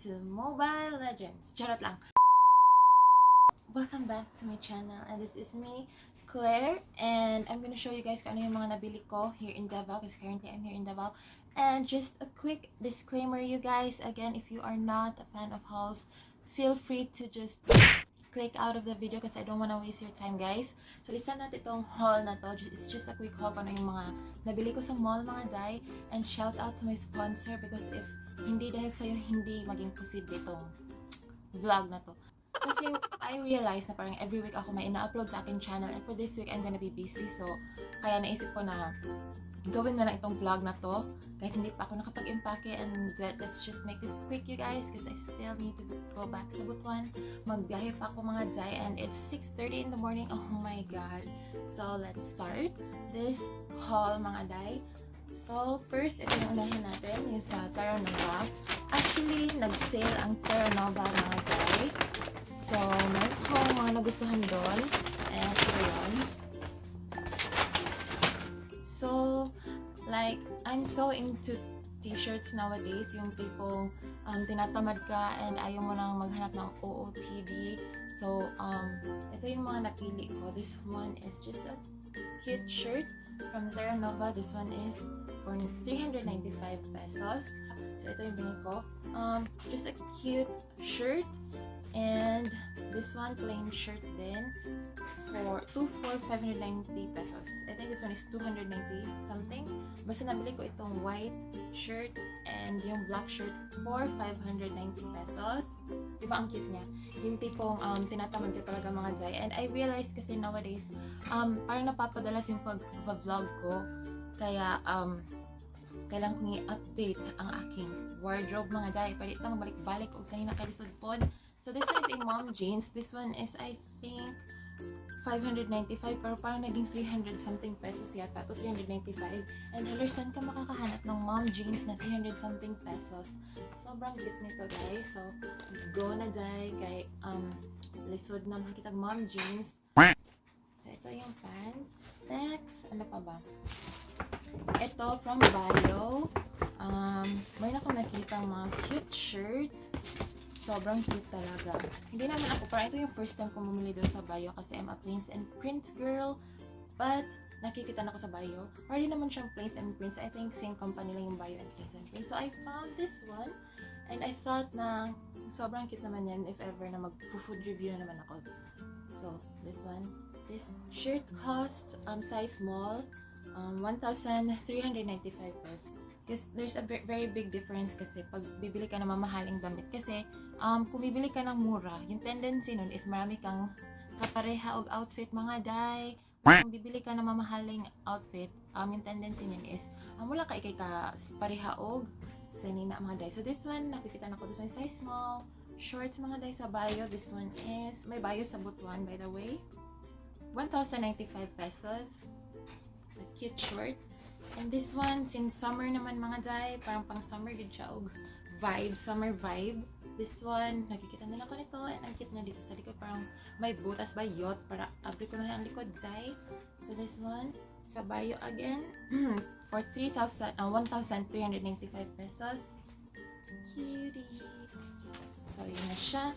to Mobile Legends. Charot lang. Welcome back to my channel, and this is me, Claire, and I'm gonna show you guys kung ano yung mga nabili ko here in Davao, because currently I'm here in Davao. And just a quick disclaimer, you guys, again, if you are not a fan of hauls, feel free to just click out of the video because I don't want to waste your time, guys. So listen natin itong haul na to. It's just a quick haul kung ano yung mga nabili ko sa mall, mga day. And shout out to my sponsor, because if hindi dahil sa'yo, hindi maging posible itong vlog na to. Kasi I realized na parang every week ako may ina-upload sa akin channel, and for this week I'm gonna be busy, so kaya naisip ko na gawin na lang itong vlog na to kahit hindi pa ako nakapag-impake. And let's just make this quick, you guys, because I still need to go back sa Butuan. Magbiyahe pa ako, mga day, and it's 6:30 in the morning. Oh my god. So let's start this haul, mga day. So first, ito yung unahin natin, yung sa Terranova. Actually, nag-sale ang Terranova, mga day. So meron ko mga nagustuhan doon, and ito yun. So, like, I'm so into t-shirts nowadays, yung tipong tinatamad ka and ayaw mo nang maghanap ng OOTD. So, ito yung mga napili ko. This one is just a cute shirt from Terranova. This one is for 395 pesos. So, ito yung binili ko. Just a cute shirt. And this one, plain shirt din, for 590 pesos. I think this one is 290 something. Basta nabili ko itong white shirt and yung black shirt for 590 pesos. Diba ang cute niya? Yung tipong tinatamad ko talaga, mga day. And I realized kasi nowadays, parang napapadalas yung pag-vlog ko. Kaya, kailangan kong i-update ang aking wardrobe, mga day. Palit lang balik-balik o sanina kalisod pod. So this one is a mom jeans. This one is, I think, 595, pero parang naging 300 something pesos yata to 395. And halos saan ka makakahanap ng mom jeans na 300 something pesos? Sobrang cute nito, guys. So go na day kay lisod na makikita mom jeans. So ito yung pants. Next, ano pa ba? Ito from Bayo. Mayroon akong nakita mga cute shirt. Sobrang cute talaga. Hindi naman ako, parang ito yung first time ko bumili doon sa Bayo kasi I'm a plains and prints girl. But, nakikita na ako sa Bayo. Parang naman siyang plains and prints. I think same company lang yung Bayo and plains and prints. So, I found this one. And I thought na sobrang cute naman yan if ever na mag-food review na naman ako. So, this one. This shirt cost, size small, 1,395 pesos. Because there's a very big difference kasi pag bibili ka ng mamahaling damit. Kasi kung bibili ka ng mura, yung tendency nun is marami kang kapareha og outfit, mga day. Kung bibili ka ng mamahaling outfit, yung tendency nun is wala ka ikay ka pareha og sanina, mga day. So this one, nakikita na ko, this one is size small. Shorts, mga day, sa Bayo. This one is, may Bayo sa Butuan, by the way. 1,095 pesos. It's a cute short. And this one, since summer naman, mga day, parang pang summer good siya og vibe, summer vibe. This one, nakikita nila ko nito, and ang cute niya dito sa likod, parang may butas ba yacht para abri ko na ang likod, day. So this one, sa Bayo again, for 1,395 pesos. Cutie. So yun na siya.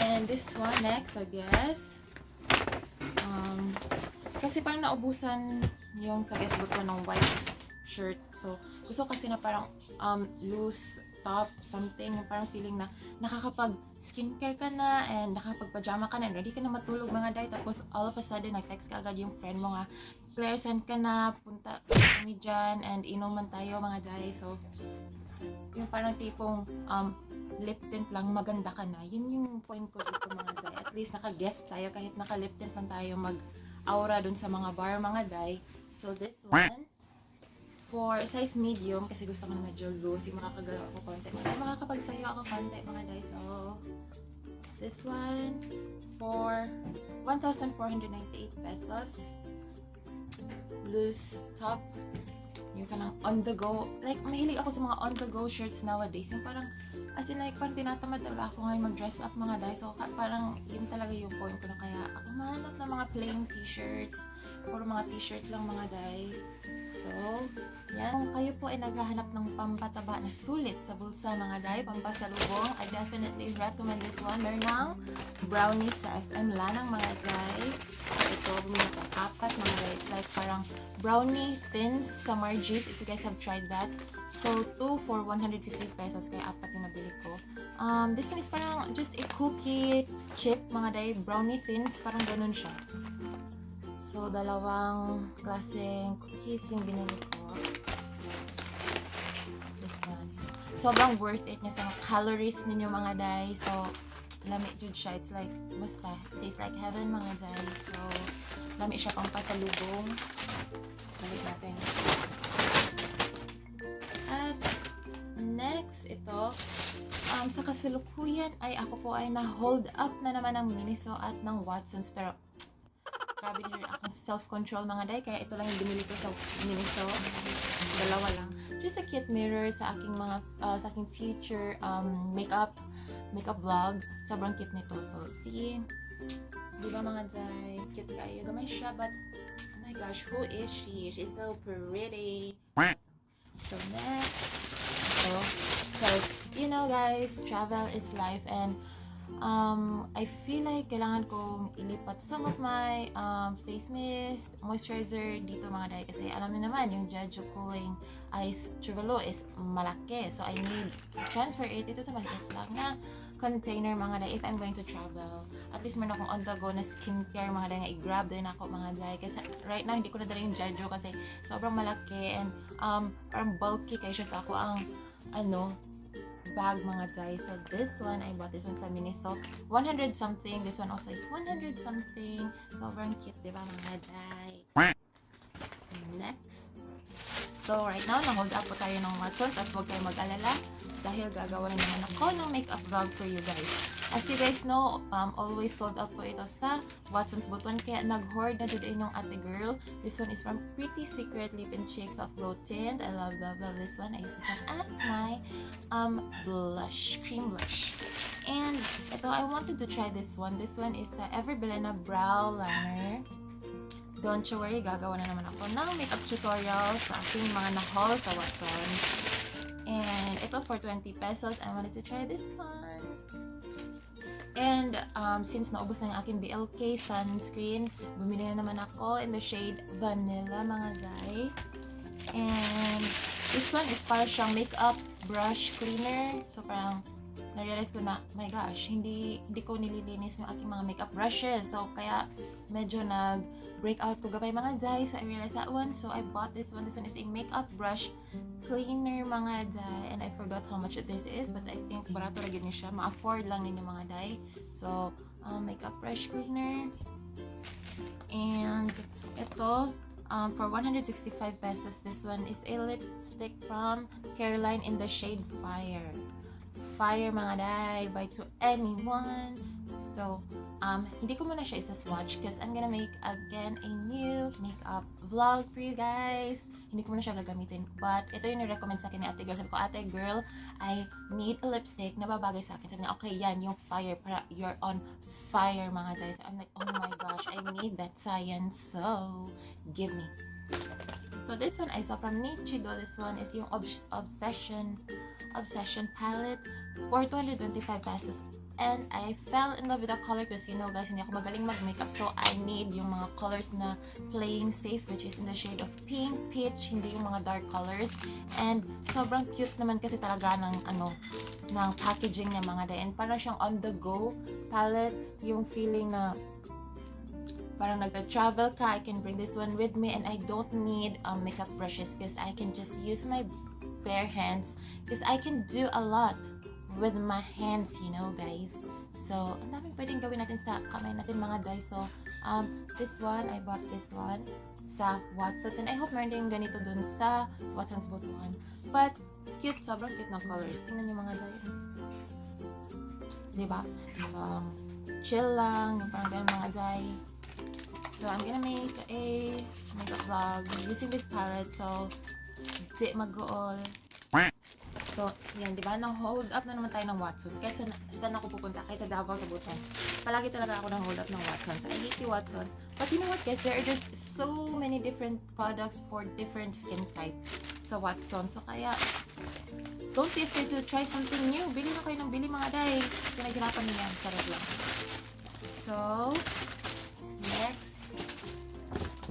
And this one next, I guess. Kasi parang naubusan yung sa guest Butuan ng white shirt. So, gusto kasi na parang loose top, something. Yung parang feeling na nakakapag skincare ka na and nakakapag-pajama ka na and ready ka na matulog, mga day. Tapos, all of a sudden, nag-text ka agad yung friend mo nga, Claire, saan ka na? Punta kami dyan and inuman tayo, mga day. So, yung parang tipong lip tint lang, maganda ka na. Yun yung point ko dito, mga day. At least naka-guest tayo kahit naka-lip tint lang tayo mag-aura dun sa mga bar, mga day. So this one, for size medium, kasi gusto ko na medyo loose, yung makakagalaw ako konti. Makakapagsayo ako konti, mga day. So, this one, for 1,498 pesos. Loose top. Yung kanang on the go. Like, mahilig ako sa mga on the go shirts nowadays. Yung parang, as in like, parang tinatamad talaga ako ngayon mag-dress up, mga day. So, parang yun talaga yung point ko na kaya ako mahanap ng mga plain t-shirts, Puro mga t-shirt lang mga day. So, yan. Kung kayo po ay naghahanap ng pampataba na sulit sa bulsa mga day, pampasalubong, I definitely recommend this one. Meron ng brownies sa SM Lanang mga day. Ito, bumili ko 4 mga day. It's like parang brownie thins sa Margie's, if you guys have tried that. So, 2 for 150 pesos, kaya 4 yung nabili ko. This one is parang just a cookie chip mga day, brownie thins, parang ganun siya. So, dalawang klaseng cookies yung binili ko. This one. Sobrang worth it niya sa calories ninyo mga day. So, lamig jud siya. It's like, basta, tastes like heaven mga day. So, lamig siya pang pasalubong. Balik natin. At, next, ito. Sa kasalukuyan ay ako po ay na-hold up na naman ng Miniso at ng Watsons. Pero, grabe din akong self-control mga day, kaya ito lang yung binili ko sa Miniso. Dalawa lang. Just a cute mirror sa aking mga, sa aking future makeup vlog. Sobrang cute nito. So, see? Diba mga day? Cute kayo. Gamay siya, but, oh my gosh, who is she? She's so pretty. So, next. So, because, you know guys, travel is life and I feel like kailangan kong ilipat some of my face mist, moisturizer dito mga day kasi alam niyo naman yung Jeju Cooling Ice Truvelo is malaki, so I need to transfer it dito sa maliit lang na container mga day if I'm going to travel. At least meron akong on the go na skincare mga day nga i-grab din ako mga day kasi right now hindi ko na dala yung Jeju kasi sobrang malaki and parang bulky kaya siya sa ako ang bag mga day. So this one, I bought this one sa Miniso. 100 something. This one also is 100 something. Sobrang cute, diba mga day? Next. So right now, na-hold up po tayo ng Watsons at huwag kayo mag-alala dahil gagawin naman ako ng makeup vlog for you guys. As you guys know, always sold out po ito sa Watsons Butuan kaya nag-hoard na din yung ate girl. This one is from Pretty Secret Lip and Cheeks of Glow Tint. I love this one. I use this one as my blush, cream blush. And ito, I wanted to try this one. This one is Ever Belena Brow Liner. Don't you worry, gagawa na naman ako ng makeup tutorial sa aking mga na-haul sa Watsons. And ito for 20 pesos. I wanted to try this one. And since naubos na yung aking BLK sunscreen, bumili na naman ako in the shade Vanilla mga day. And this one is para siyang makeup brush cleaner. So parang na-realize ko na, my gosh, hindi ko nililinis yung aking mga makeup brushes. So kaya medyo breakout ko gabay mga day. So I realized that one. So I bought this one. This one is a makeup brush cleaner mga day. And I forgot how much this is. But I think barato rin niya siya. Ma-afford lang ninyo mga day. So, makeup brush cleaner. And ito, for 165 pesos, this one is a lipstick from Caroline in the shade Fire. Fire mga day. Buy to anyone. So, hindi ko muna siya isa-swatch because I'm gonna make again a new makeup vlog for you guys. Hindi ko muna siya gagamitin. But, ito yung recommend sa akin ni ate girl. Sabi ko, ate girl, I need a lipstick na babagay sa akin. Sabi niya, okay, yan, yung fire. Para you're on fire, mga guys. So, I'm like, oh my gosh, I need that science. So, give me. So, this one I saw from Nichido. This one is yung Obsession palette for 225 pesos. And I fell in love with the color because you know guys, hindi ako magaling mag-makeup. So, I need yung mga colors na playing safe which is in the shade of pink, peach, hindi yung mga dark colors. And sobrang cute naman kasi talaga ng packaging niya mga day. And parang siyang on-the-go palette. Yung feeling na parang nagta-travel ka, I can bring this one with me and I don't need makeup brushes because I can just use my bare hands because I can do a lot with my hands, you know guys. So, ang daming pwedeng gawin natin sa kamay natin mga guys. So, this one, I bought this one sa Watsons and I hope meron din ganito dun sa Watsons Butuan. But, cute, sobrang cute ng colors. Tingnan niyo mga guys. Diba? So, chill lang, yung parang ganun mga guys. So, I'm gonna make a makeup vlog using this palette. So, di mag-goal. So, yan, di ba? Na-hold up na naman tayo ng Watsons. Kahit saan ako pupunta, kahit sa Davao, sa Butuan. Palagi talaga ako na-hold up ng Watsons. I hate the Watsons. But you know what, guys? There are just so many different products for different skin types sa Watsons. So, kaya, don't be afraid to try something new. Bili na kayo ng bili, mga day. Pinaghirapan niya. Charot lang. So, next.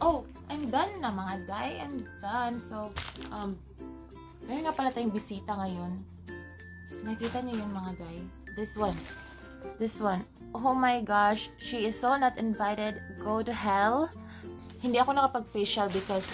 Oh, I'm done na, mga day. I'm done. So, meron nga pala tayong bisita ngayon. Nakita niyo yun, mga guy. This one. This one. Oh my gosh. She is so not invited. Go to hell. Hindi ako nakapag-facial because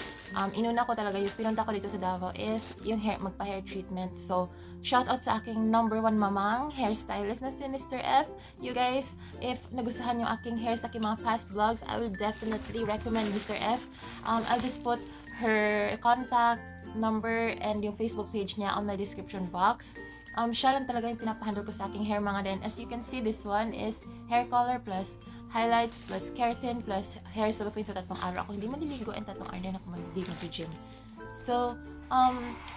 inuna ko talaga yung pinunta ko dito sa Davao is yung hair, magpa-hair treatment. So, shout out sa aking #1 mamang hairstylist na si Mr.F. You guys, if nagustuhan yung aking hair sa aking mga past vlogs, I will definitely recommend Mr.F. I'll just put her contact number and yung Facebook page niya on my description box. Siya lang talaga yung pinapahandle ko sa aking hair, mga din. As you can see, this one is hair color plus highlights plus keratin plus hair sculpting sa 3 araw. Ako hindi maliligo and 3 araw din ako mag-dig to gym. So,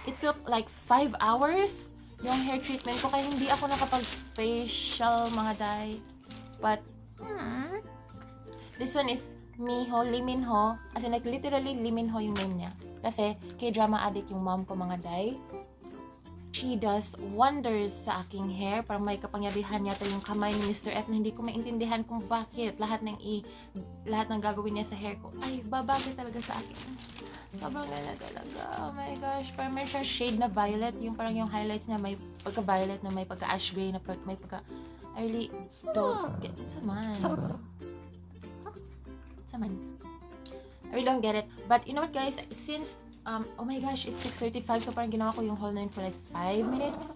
it took like 5 hours yung hair treatment ko kaya hindi ako nakapag-facial, mga day. But, this one is Miho, Liminho. As in, like, literally, Liminho yung name niya. Kasi, K-drama addict yung mom ko, mga day. She does wonders sa aking hair. Parang may kapangyarihan yata yung kamay ni Mr.F na hindi ko maintindihan kung bakit lahat ng gagawin niya sa hair ko ay babagay talaga sa akin. Sobrang ganda talaga. Oh my gosh. Parang may siya shade na violet. Yung parang yung highlights niya may pagka-violet na may pagka-ash gray na may pagka... I really don't get it. Saman. I really don't get it. But you know what, guys? Since oh my gosh, it's 6:35, so parang ginawa ko yung haul na yun for like 5 minutes.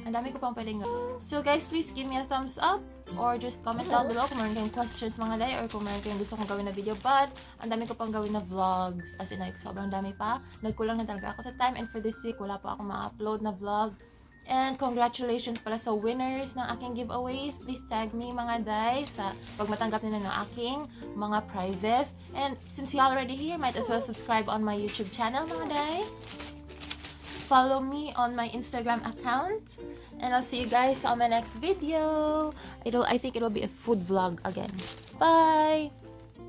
Ang dami ko pang pwedeng gawin. So guys, please give me a thumbs up or just comment down below kung meron kayong questions, mga day, or kung meron kayong gusto kong gawin na video. But ang dami ko pang gawin na vlogs, as in like sobrang dami pa. Nagkulang na talaga ako sa time, and for this week wala pa akong ma-upload na vlog. And congratulations pala sa winners ng aking giveaways. Please tag me, mga day, sa pag matanggap nila ng aking mga prizes. And since you're already here, might as well subscribe on my YouTube channel, mga day. Follow me on my Instagram account. And I'll see you guys on my next video. I think it'll be a food vlog again. Bye!